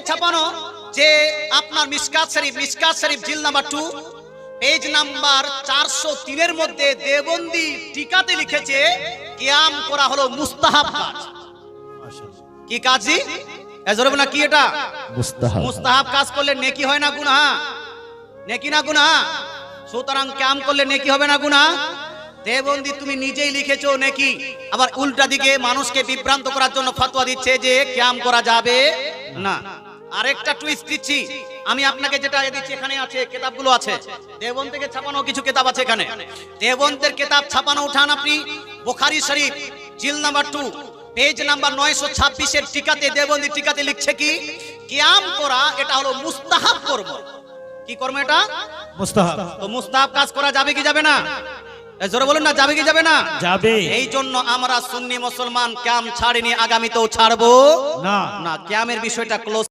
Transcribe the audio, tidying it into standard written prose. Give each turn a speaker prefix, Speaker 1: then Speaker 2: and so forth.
Speaker 1: ছাপানো যে আপনার মিশকাত শরীফ জিল নাম্বার 2 পেজ নাম্বার 403 এর মধ্যে দেওবন্দি টিকাতে লিখেছে কিয়াম করা হলো মুস্তাহাব কাজ। কি কাজই এজরব না কি এটা মুস্তাহাব কাজ করলে নেকি হয় না গুনাহ? নেকি না গুনাহ? সুতরাং কিয়াম করলে নেকি হবে না গুনাহ? দেওবন্দি তুমি নিজেই লিখেছো নেকি, আবার উল্টা দিকে মানুষকে বিভ্রান্ত করার জন্য ফতোয়া দিচ্ছে যে কিয়াম করা যাবে না। আরেকটা টুইস্ট দিচ্ছি আমি আপনাকে, যেটা দিচ্ছি এখানে আছে, কিতাবগুলো আছে, দেওবন্দ থেকে ছাপানো কিছু কিতাব আছে এখানে। দেওবন্দের কিতাব ছাপানো উঠান আপনি, বুখারী শরীফ জিল নাম্বার 2 পেজ নাম্বার 926 এর টিকাতে, দেওবন্দি টিকাতে লিখছে কি কিয়াম করা এটা হলো মুস্তাহাব কর্ম। কি কর্ম এটা? মুস্তাহাব। তো মুস্তাহাব কাজ করা যাবে কি যাবে না? জোরে বলুন না, যাবে কি যাবে না? যাবে। এই জন্য আমরা সুন্নি মুসলমান কিয়াম ছাড়িনি, আগামীতেও ছাড়বো না। কিয়ামের বিষয়টা ক্লোজ।